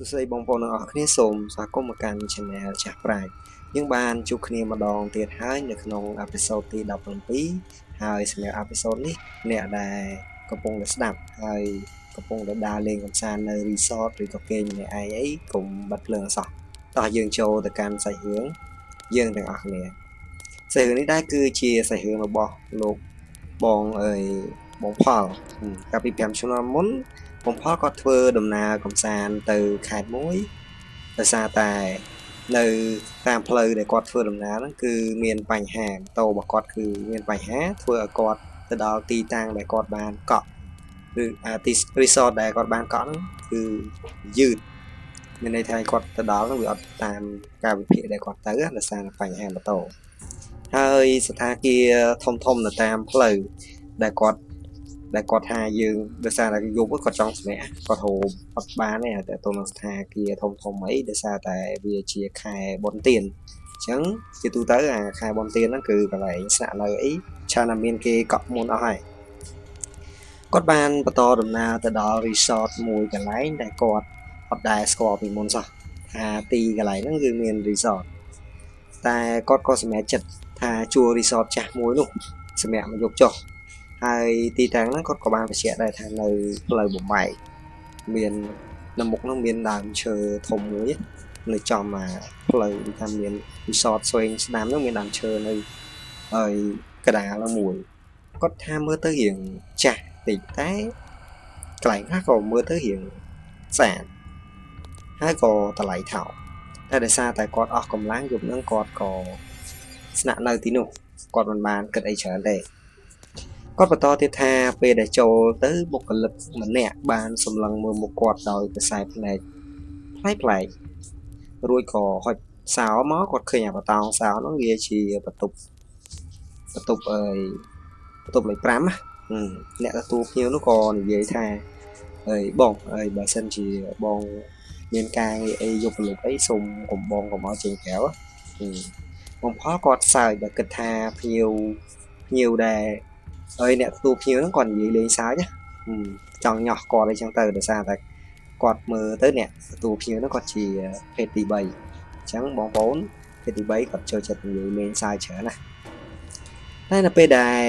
សួស្តីបងប្អូនទាំងអស់គ្នាសូមស្វាគមន៍មកកាន់ Channel ចាស់ប្រាជ្ញយើងបានជួបគ្នាម្ដងទៀតហើយនៅក្នុងអេពីសូតទី17ហើយសម្រាប់អេពីសូតនេះអ្នកដែលកំពុងតែស្ដាប់ហើយកំពុងតែដើរលេងកម្សាន្តនៅ resort ឬក៏គេងម្នាក់ឯងអីកុំបិទភ្លើងអសោះតោះយើងចូលទៅកាន់សាច់រឿងយើងទាំងអស់គ្នាសាច់រឿងនេះដែរគឺជាសាច់រឿងរបស់លោកបងអើយបងផលកាលពី5ឆ្នាំមុនបងផលគាត់ធ្វើដំណើរកំសាន្តទៅខេត្តមួយដោយសារតែនៅតាមផ្លូវដែលគាត់ធ្វើដំណើរហ្នឹងគឺមានបញ្ហាម៉ូតូរបស់គាត់គឺមានបញ្ហាធ្វើឲ្យគាត់ទៅដល់ទីតាំងដែលគាត់បានកក់ឬទី resort ដែលគាត់បានកក់ហ្នឹងគឺយឺតមានន័យថាគាត់ទៅដល់ហ្នឹងវាអត់តាមកាលវិភាគដែលគាត់ទៅដោយសារបញ្ហាម៉ូតូហើយស្ថានភាពធំនៅតាមផ្លូវដែលគាត់ថាយើងដោយសារតែយប់គាត់ចង់ស្នាក់គាត់ហូបអត់បានទេតែទៅនឹងស្ថានភាពធំអីដោយសារតែវាជាខែបុណ្យទានអញ្ចឹងជាទូទៅអាខែបុណ្យទានហ្នឹងគឺកន្លែងស្នាក់នៅអីច្រើនតែមានគេកក់មុនអស់ហើយគាត់បានបន្តដំណើរទៅដល់ resort មួយកន្លែងដែលគាត់អត់ដែលស្គាល់ពីមុនសោះថាទីកន្លែងហ្នឹងគឺមាន resort តែគាត់ក៏សម្រេចចិត្តថាជួល resort ចាស់មួយនោះសម្រាប់មកយកចុះហើយទីតាំងហ្នឹងគាត់ក៏បានបញ្ជាក់ដែរថានៅផ្លូវបំបែកមាននៅមុខហ្នឹងមានដើមឈើធំមួយនៅចំផ្លូវថាមាន resort ស្វែងស្ដាំហ្នឹងមានដើមឈើនៅហើយកណ្ដាលមួយគាត់ថាមើលទៅរៀងចាស់តិចតែកន្លែងខ្លះក៏មើលទៅរៀងស្អាតហើយក៏តម្លៃថោកតែដោយសារតែគាត់អស់កម្លាំងយប់ហ្នឹងគាត់ក៏ស្នាក់នៅទីនោះគាត់មិនបានគិតអីច្រើនទេគាត់បន្តទៀតថាពេលដែលចូលទៅបុគ្គលិកម្នាក់បានសម្លឹងមើលមុខគាត់ដោយខ្សែភ្នែកប្លែករួចក៏ហុចសោមកគាត់ឃើញអាបតោងសោហ្នឹងវាជាបន្ទប់លេខ5អ្នកទទួលភ្ញៀវនោះក៏និយាយថាអើយបងអើយបើសិនជាបងមានការងារអីយកពលិកអីសូមកុំបងកុំឲ្យចេញក្រៅបងផលគាត់សើចបើគិតថាភ្ញៀវដែលហើយអ្នកទទួលភ្ញៀវហ្នឹងគាត់និយាយលេងសើចចង់ញោះគាត់អីចឹងទៅដោយសារតែគាត់មើលទៅអ្នកទទួលភ្ញៀវហ្នឹងគាត់ជាភេទទី3អញ្ចឹងបងប្អូនភេទទី3គាត់ចូលចិត្តនិយាយលេងសើចច្រើនណាតែនៅពេលដែល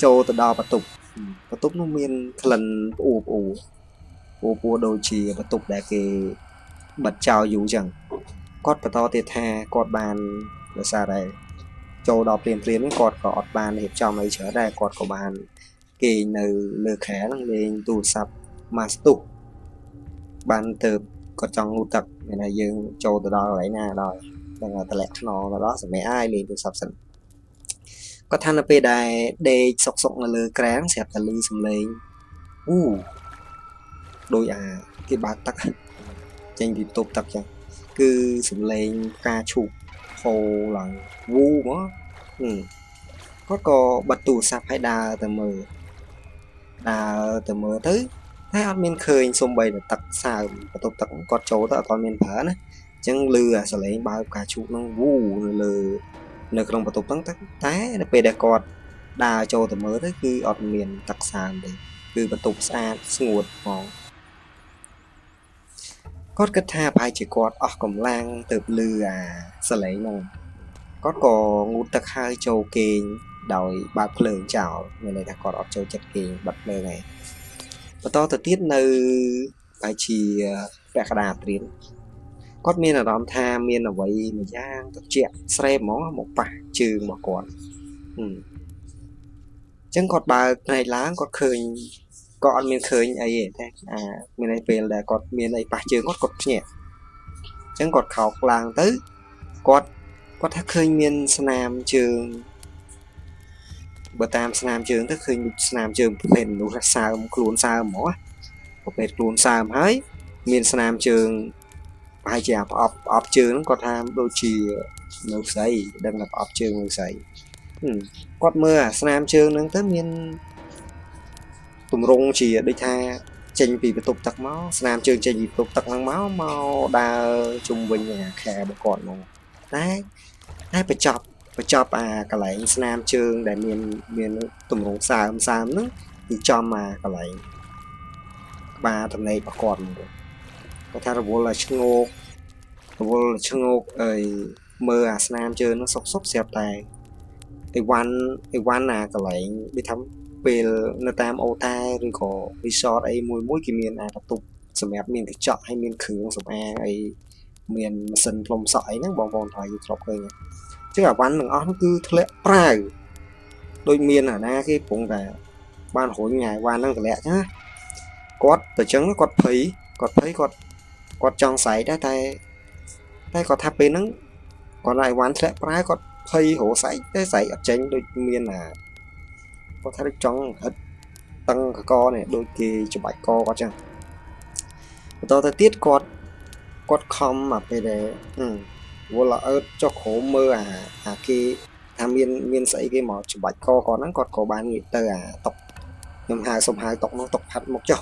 ចូលទៅដល់បន្ទប់នោះមានក្លិនផ្អួដូចជាបន្ទប់ដែលគេបិទចោលយូរចឹងគាត់បន្តទៀតថាគាត់បានដោយសារតែចូលដល់ព្រាមហ្នឹងគាត់ក៏អត់បានរៀបចំអីច្រើនដែរគាត់ក៏បានគេនៅលើខែហ្នឹងលេងទូរស័ព្ទមកស្ទុះបានទៅគាត់ចង់ងូតទឹកមានតែយើងចូលទៅដល់កន្លែងណាដល់តែតម្លាក់ខ្នងទៅដល់សម្រាប់លេងទូរស័ព្ទសិនគាត់ថានៅពេលដែលដេកសុកនៅលើក្រាំងស្រាប់តែឮសំឡេងដោយគេបើកទឹកចេញពីបន្ទប់ទឹកចឹងគឺសំឡេងផ្កាឈូកហូរឡើងវូមកគាត់ក៏បិទទូរស័ព្ទឲ្យដើរទៅមើលទៅតែអត់មានឃើញសំបីតែទឹកសើមបន្ទប់ទឹកគាត់ចូលទៅអត់មានប្រើណាអញ្ចឹងឮសំឡេងបើកផ្កាឈូកហ្នឹងវូនៅក្នុងបន្ទប់ហ្នឹងតែនៅពេលដែលគាត់ដើរចូលទៅមើលទៅគឺអត់មានទឹកសើមទេគឺបន្ទប់ស្អាតស្ងួតហ្មងគាត់គិតថាប្រហែលជាគាត់អស់កម្លាំងទៅលឺសំឡេងហ្នឹងគាត់ក៏ងូតទឹកហើយចូលគេងដោយបើកភ្លើងចោលមានន័យថាគាត់អត់ចូលចិត្តគេងបិទភ្លើងឯងបន្តទៅទៀតនៅប្រហែលជាពាក់កណ្ដាលព្រានគាត់មានអារម្មណ៍ថាមានអ្វីមួយយ៉ាងត្រជាក់ស្រេបហ្មងមកប៉ះជើងរបស់គាត់អញ្ចឹងគាត់បើកភ្នែកឡើងគាត់ឃើញក៏អត់មានឃើញអីទេតែមានន័យពេលដែលគាត់មានអីប៉ះជើងគាត់ភ្ញាក់អញ្ចឹងគាត់ខោកឡើងទៅគាត់ថាឃើញមានស្នាមជើងបើតាមស្នាមជើងទៅឃើញស្នាមជើងប្រភេទមនុស្សសើមខ្លួនសើមហ្មងប្រភេទខ្លួនសើមហើយមានស្នាមជើងប្រហែលជាប្រអប់ជើងហ្នឹងគាត់ថាដូចជានៅស្អីដឹងថាប្រអប់ជើងនៅស្អីគាត់មើលស្នាមជើងហ្នឹងទៅមានទម្រង់ជាដូចថាចេញពីបន្ទប់ទឹកមកស្នាមជើងចេញពីបន្ទប់ទឹកហ្នឹងមកដើរជុំវិញខែរបស់គាត់ហ្មងតែបញ្ចប់កន្លែងស្នាមជើងដែលមានទម្រង់សើមហ្នឹងគឺចំកន្លែងក្បាលទំនេររបស់គាត់ហ្មង គាត់ថារវល់ឲ្យឈ្ងោករវល់ឈ្ងោកអីមើលអាស្នាមជើងហ្នឹងសុកស្រាប់តែអីវ៉ាន់ណាកន្លែងដូចថាពេលនៅតាមអូតែឬក៏ resort អីមួយគេមានអាបន្ទប់សម្រាប់មានកញ្ចក់ហើយមានគ្រឿងសម្អាងអីមានម៉ាស៊ីនផ្លុំសក់អីហ្នឹងបងប្អូនថាយើងធ្លាប់ឃើញចឹងអាវ៉ាន់ទាំងអស់ហ្នឹងគឺធ្លាក់ប្រាវដូចមានអាណាគេកំពុងតែបានរុញអាវ៉ាន់ហ្នឹងធ្លាក់ណាគាត់ទៅចឹងគាត់ភ័យគាត់ចង់ស្រែកដែរតែគាត់ថាពេលហ្នឹងគាត់ឲ្យវ៉ាន់ធ្លាក់ប្រាវគាត់ភ័យរស្រែកតែស្រែកអត់ចេញដូចមានអាគាត់ថាដូចចង់ហិតតឹងកកនេះដូចគេច្បាច់កគាត់ចឹងបន្តទៅទៀតគាត់ខំមកពេលដែលវល់អើតចុះក្រោមមើលអាគេថាមានស្អីគេមកច្បាច់កគាត់ហ្នឹងគាត់ក៏បានងាកទៅអាតុកខ្ញុំសុំហៅតុកនោះតុកផាត់មុខចុះ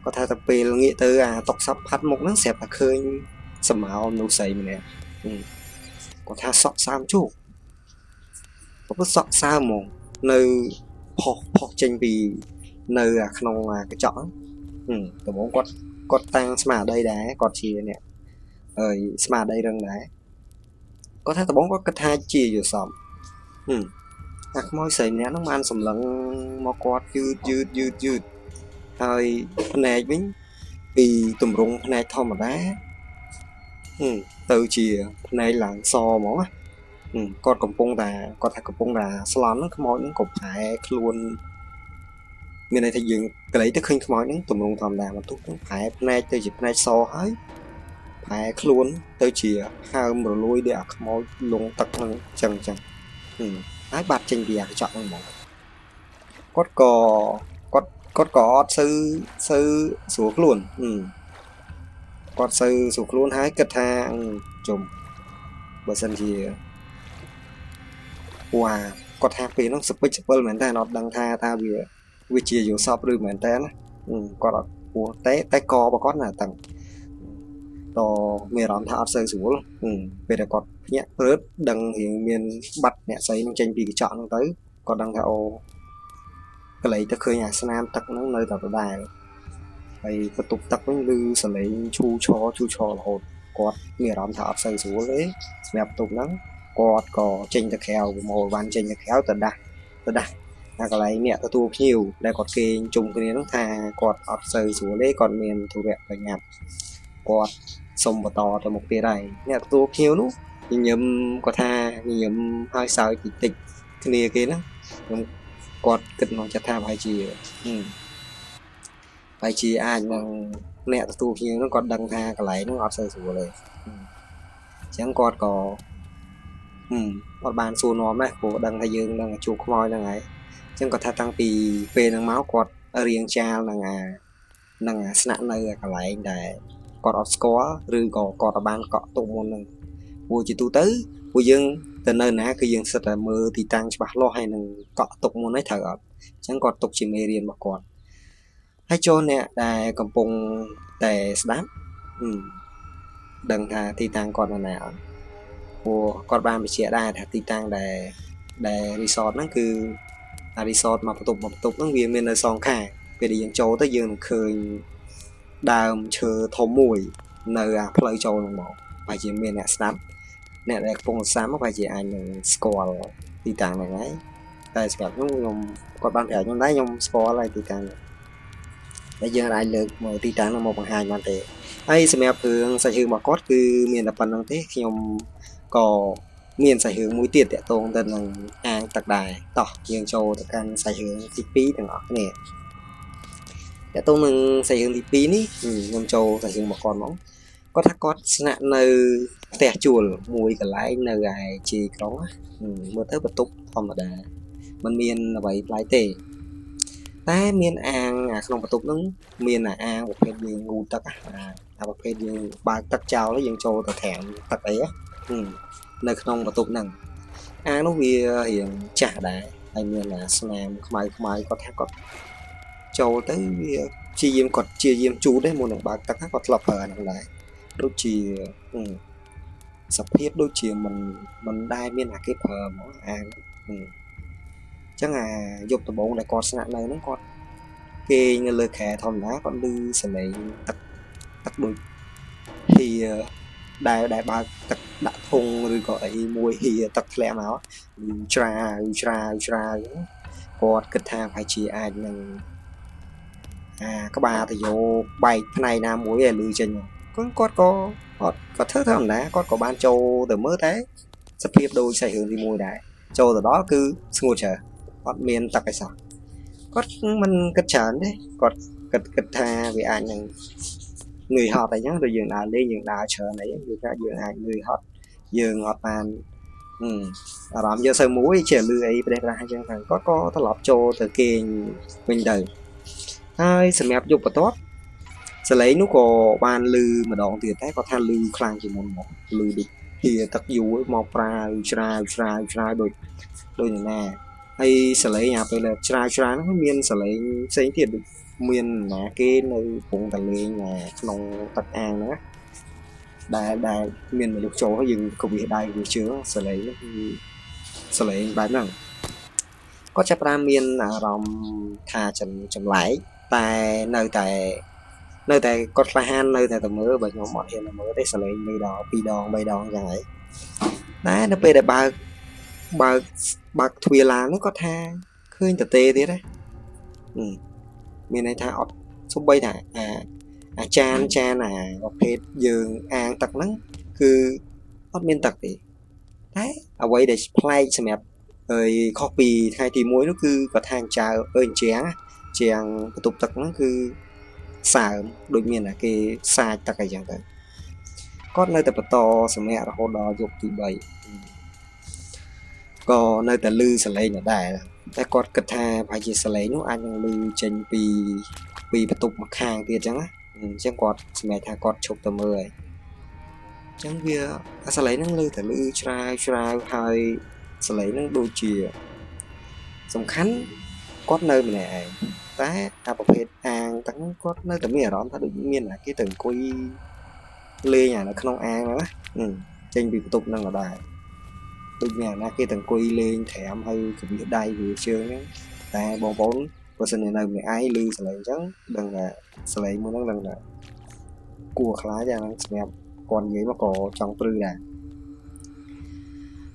គាត់ថាទៅពេលងាកទៅអាតុកសាប់ផាត់មុខហ្នឹងស្រាប់តែឃើញសម្ោមនុស្សស្រីម្នាក់គាត់ថាសក់សើមជូកគាត់សក់សើមហ្មងនៅផុសចេញពីនៅក្នុងកញ្ចក់ដំបូងគាត់តាំងស្មារតីដែរគាត់ជាអ្នកស្មារតីរឹងដែរគាត់ថាដំបូងគាត់គិតថាជាយល់សពអាខ្មោចស្រីម្នាក់ហ្នឹងបានសម្លឹងមកគាត់យឺតហើយភ្នែកវិញពីទម្រង់ភ្នែកធម្មតាទៅជាភ្នែកឡើងសហ្មងគាត់ថាកំពុងតែស្លន់ហ្នឹងខ្មោចហ្នឹងក៏ប្រែខ្លួនមានន័យថាយើងកន្លែងទៅឃើញខ្មោចហ្នឹងទម្រង់ធម្មតាបន្ទុកហ្នឹងប្រែភ្នែកទៅជាភ្នែកសហើយប្រែខ្លួនទៅជាហើមរលួយដូចអាខ្មោចលងទឹកហ្នឹងចឹងហើយបាត់ចេញពីអាកញ្ចក់ហ្នឹងហ្មងគាត់ក៏អត់សូវស្រួលខ្លួនគាត់សូវស្រួលខ្លួនហើយគិតថាជុំបើសិនជាគាត់ថាពេលហ្នឹងសពិចសពិលមែនតើអត់ដឹងថាតើវាជាយល់សពឬមែនតើណាគាត់អត់ពោះតែករបស់គាត់ណាតឹងតមានអារម្មណ៍ថាអត់សូវស្រួលពេលដែលគាត់ភ្ញាក់ព្រឺតដឹងរៀងមានបាត់អ្នកស្រីនឹងចេញពីកញ្ចក់ហ្នឹងទៅគាត់ដឹងថាអូកន្លែងទៅឃើញអាស្នាមទឹកហ្នឹងនៅតែដដែលហើយបន្ទប់ទឹកវិញឮសលេងឈូឆររហូតគាត់មានអារម្មណ៍ថាអត់សូវស្រួលទេសម្រាប់បន្ទប់ហ្នឹងគាត់ក៏ចេញទៅក្រៅមកបានចេញទៅក្រៅទៅដាស់អាកន្លែងអ្នកទទួលភ្ញៀវដែលគាត់គេងជុំគ្នាហ្នឹងថាគាត់អត់សូវស្រួលទេគាត់មានធុរៈប្រញាប់គាត់សុំបន្តទៅមុខទៀតហើយអ្នកទទួលភ្ញៀវនោះញញឹមគាត់ថាញញឹមហើយសើចតិចគ្នាគេណាខ្ញុំគាត់គិតក្នុងចិត្តថាប្រហែលជាអាចនឹងអ្នកទទួលភ្ញៀវហ្នឹងគាត់ដឹងថាកន្លែងហ្នឹងអត់សូវស្រួលទេអញ្ចឹងគាត់ក៏គាត់បានសួរនាំដែរព្រោះដឹងថាយើងនឹងជួបខ្មោចហ្នឹងហើយអញ្ចឹងគាត់ថាតាំងពីពេលហ្នឹងមកគាត់រៀងចាលនឹងស្នាក់នៅកន្លែងដែលគាត់អត់ស្គាល់ឬក៏គាត់បានកក់ទុកមុនហ្នឹងព្រោះជាទូទៅពួកយើងទៅនៅណាគឺយើងសិតតែមើលទីតាំងច្បាស់លាស់ហើយនឹងកក់ទុកមុនហ្នឹងត្រូវអត់អញ្ចឹងគាត់ទុកជាមេរៀនរបស់គាត់ហើយចូលអ្នកដែលកំពុងតែស្ដាប់ដឹងថាទីតាំងគាត់នៅណាអត់ព្រោះគាត់បានបញ្ជាក់ដែរថាទីតាំងដែល resort ហ្នឹងគឺអា resort មកបន្ទប់ហ្នឹងវាមាននៅសងខាងពេលដែលយើងចូលទៅយើងនឹងឃើញដើមឈើធំមួយនៅអាផ្លូវចូលហ្នឹងមកបើជាមានអ្នកស្ដាប់អ្នកដែលកំពុងស្ដាប់មកបើជាអាចនឹងស្គាល់ទីតាំងហ្នឹងហើយតែសម្រាប់ខ្ញុំគាត់បានប្រាប់ខ្ញុំដែរខ្ញុំស្គាល់ហើយទីតាំងតែយើងអាចលើកមកទីតាំងហ្នឹងមកបង្ហាញបានទេហើយសម្រាប់រឿងសាច់រឿងរបស់គាត់គឺមានតែប៉ុណ្្នឹងទេខ្ញុំក៏មានសាច់រឿងមួយទៀតតាក់ទងទៅនឹងអាងទឹកដែរតោះយើងចូលទៅកាន់សាច់រឿងទី2ទាំងអស់គ្នាតាក់ទងនឹងសាច់រឿងទី2នេះខ្ញុំចូលសាច់រឿងរបស់គាត់មកគាត់ថាគាត់ស្នាក់នៅផ្ទះជួលមួយកន្លែងនៅឯជីក្រុងមើលទៅបន្ទប់ធម្មតាมันមានអ្វីប្លែកទេតែមានអាងក្នុងបន្ទប់ហ្នឹងមានអាងប្រភេទយើងងូទឹកអាប្រភេទយើងបើកទឹកចោលយើងចូលទៅត្រាំទឹកអីនៅក្នុងបន្ទប់ហ្នឹងអាងនោះវារៀងចាស់ដែរហើយមានស្នាមខ្មៅគាត់ថាគាត់ចូលទៅវាជាយាមជូតទេមុននឹងបើកទឹកគាត់ធ្លាប់ប្រើអាហ្នឹងដែរដូចជាសភាពដូចជាមិនដែលមានអាគេប្រើហ្មងអាងចឹងយប់ដំបូងដែលគាត់ស្នាក់នៅហ្នឹងគាត់គេងនៅលើខែធម្មតាគាត់ឮសលេងទឹក ទឹកដូចហៀដែលបើកទឹកដាក់ធុងឬក៏អីមួយហៀទឹកធ្លាក់មកច្រាវគាត់គិតថាប្រហែលជាអាចនឹងក្បាលទៅយកបែកផ្នែកណាមួយឲ្យលឺចេញគាត់ក៏ធ្វើធម្មតាគាត់ក៏បានចូលទៅមើលតែសភាពដូចសាច់រឿងទី1ដែរចូលទៅដល់គឺស្ងួតច្រើនអត់មានទឹកអីសោះគាត់មិនគិតច្រើនទេគាត់គិតថាវាអាចនឹងនឿយហត់អីចឹងដូចយើងដើរលេងយើងដើរច្រើនអីគឺថាយើងអាចនឿយហត់យើងអត់បានអារម្មណ៍យើងសើមួយជាលឺអីប្រេះប្រាស់អញ្ចឹងទៅគាត់ក៏ត្រឡប់ចូលទៅគេងវិញទៅហើយសម្រាប់យប់បន្ទាប់សលេងនោះក៏បានលឺម្ដងទៀតតែគាត់ថាលឺខ្លាំងជាងមុនមកលឺដូចជាទឹកយូរមកប្រាវច្រាវដូចណាហើយសលេងពេលច្រាវហ្នឹងមានសលេងផ្សេងទៀតមានណាគេនៅពងតលេងក្នុងទឹកអាងហ្នឹងដែលមានមនុស្សចូលហើយយើងក៏វាដៃវាជឿសលេងគឺសលេងបែបហ្នឹងគាត់ចាប់ផ្ដើមមានអារម្មណ៍ថាចម្លែកតែនៅតែគាត់ក្លាហាននៅតែមើលបើខ្ញុំអត់ហ៊ានមើលទេសលេងមួយដង2ដង3ដងចឹងហើយតែនៅពេលដែលបើកទ្វារឡាននោះគាត់ថាឃើញតទេទៀតមានន័យថាអត់សូម្បីតែអាចានប្រភេទយើងអាងទឹកហ្នឹងគឺអត់មានទឹកទេតែអ្វីដែលប្លែកសម្រាប់ខុសពីថ្ងៃទី1នោះគឺគាត់ថាចៅជាងបន្ទប់ទឹកហ្នឹងគឺសើមដូចមានគេសាចទឹកអីចឹងទៅគាត់នៅតែបន្តសម្រាប់រហូតដល់យប់ទី3ក៏នៅតែលឺសលេងដែរតែគាត់គិតថាប្រហែលជាសលេងនោះអាចនឹងលឺចេញពីបន្ទប់មួយខាងទៀតចឹងណាអញ្ចឹងគាត់សម្រាប់ថាគាត់ឈប់ទៅមើលហើយអញ្ចឹងវាសលេងហ្នឹងលឺតែលឺច្រាវហើយសលេងហ្នឹងដូចជាសំខាន់គាត់នៅម្នាក់ឯងតែអាប្រភេទអាងទាំងគាត់នៅតែមានអារម្មណ៍ថាដូចមានគេទៅអង្គុយលេងនៅក្នុងអាងហ្នឹងចេញពីបន្ទប់ហ្នឹងដែរដូចមានណាគេទៅអង្គុយលេងត្រាំហើយគវិដៃវាជើងហ្នឹងតែបងប្អូនបើសិននៅម្នាក់ឯងឮសលេងអញ្ចឹងដឹងថាសលេងមួយហ្នឹងដឹងថាគួរខ្លាចហ្នឹងសម្រាប់គាត់និយាយមកក៏ចង់ព្រឺដែរ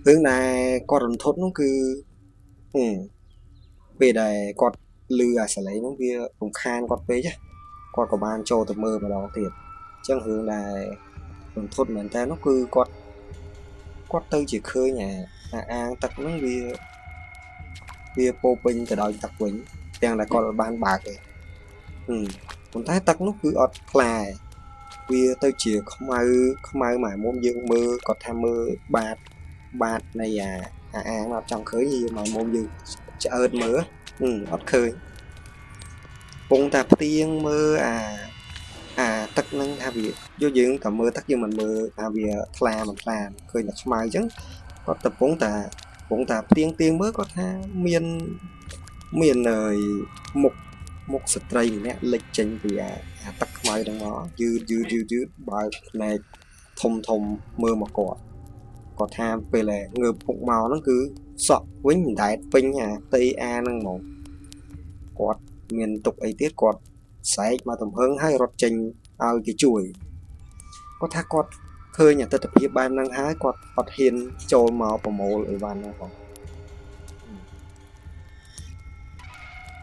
រឿងដែលគាត់រន្ធត់នោះគឺពេលដែលគាត់ឮអាសលេងហ្នឹងវារំខានគាត់ពេកគាត់ក៏បានចូលទៅមើលម្ដងទៀតអញ្ចឹងរឿងដែលរន្ធត់មែនតើនោះគឺគាត់ទៅជាឃើញអាងទឹកហ្នឹងវាពោពេញទៅដោយទឹកវិញទាំងដែលគាត់បានបើកទេប៉ុន្តែទឹកនោះគឺអត់ថ្លាវាទៅជាខ្មៅមកមុំយើងមើលគាត់ថាមើលបាតនៃអាងអត់ចង់ឃើញមកមុំយើងឆ្អើតមើលអត់ឃើញពងតែផ្ទៀងមើលអាទឹកហ្នឹងថាវាយកយើងតែមើលទឹកយើងមិនមើលថាវាថ្លាមិនថ្លាឃើញតែខ្មៅអញ្ចឹងគាត់ទៅពងតែផ្ទៀងមើលគាត់ថាមានមុខស្ត្រីម្នាក់លេចចេញពីអាទឹកខ្មៅហ្នឹងមកយឺបើកភ្នែកធំមើលមកគាត់ថាពេលងើបពុកមកហ្នឹងគឺសក់វិញមិនដែលពេញអាផ្ទៃហ្នឹងហ្មងគាត់មានទុកអីទៀតគាត់សែកមកទំហឹងហើយរត់ចេញឲ្យគេជួយគាត់ថាគាត់ឃើញទស្សនភាពបែបហ្នឹងហើយគាត់អត់ហ៊ានចូលមកប្រមូលអីវ៉ាន់ហ្នឹងផង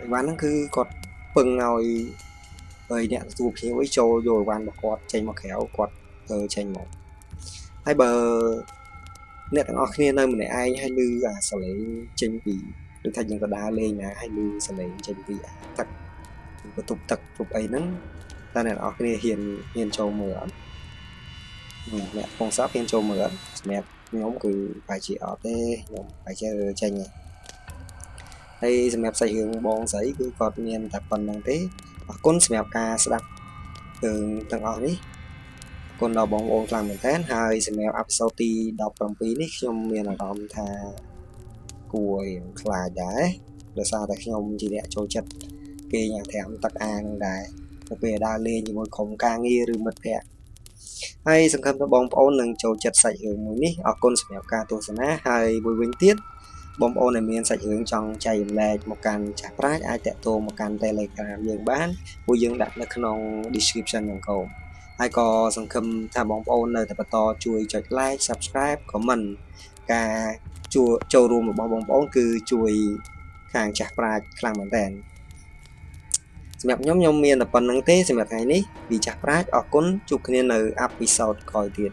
អីវ៉ាន់ហ្នឹងគឺគាត់ពឹងឲ្យអ្នកទទួលភ្ញៀវចូលយកអីវ៉ាន់របស់គាត់ចេញមកក្រៅគាត់ចេញមកហើយបើអ្នកទាំងអស់គ្នានៅម្នាក់ឯងហើយឮអាសលេងចេញពីដូចថាយើងក៏ដើរលេងណាហើយឮសលេងចេញពីទឹកបន្ទប់ទឹកគ្រប់អីហ្នឹងតើអ្នកទាំងអស់គ្នាហ៊ានចូលមើលអត់អ្នកពងសពហ៊ានចូលមើលអត់សម្រាប់ខ្ញុំគឺប្រហែលជាអត់ទេខ្ញុំប្រហែលជាចេញហើយសម្រាប់សាច់រឿងបងស្រីគឺគាត់មានតែប៉ុណ្្នឹងទេអរគុណសម្រាប់ការស្ដាប់រឿងទាំងអស់នេះគុណដល់បងប្អូនខ្លាំងមែនទែនហើយសម្រាប់អេពីសូតទី17នេះខ្ញុំមានអារម្មណ៍ថាគួររៀងខ្លាចដែរដោយសារតែខ្ញុំជាអ្នកចូលចិត្តគេញ៉ាំត្រាំទឹកអាងដែរទៅពេលដើរលេងជាមួយក្រុមការងារឬមិត្តភ័ក្តិហើយសង្ឃឹមថាបងប្អូននឹងចូលចិត្តសាច់រឿងមួយនេះអរគុណសម្រាប់ការទស្សនាហើយមួយវិញទៀតបងប្អូនដែលមានសាច់រឿងចង់ចែករំលែកមកកាន់ចាស់ប្រាជ្ញអាចតាក់ទងមកកាន់ Telegram យើងបានពួកយើងដាក់នៅក្នុង description ហ្នឹងកូន ហើយក៏សង្ឃឹមថាបងប្អូននៅតែបន្តជួយចុច like subscribe comment ការចូលរួមរបស់បងប្អូនគឺជួយខាងចាស់ប្រាជ្ញខ្លាំងមែនតើសម្រាប់ខ្ញុំមានតែប៉ុណ្្នឹងទេសម្រាប់ថ្ងៃនេះពីចាស់ប្រាជ្ញអរគុណជួបគ្នានៅអេពីសូតក្រោយទៀត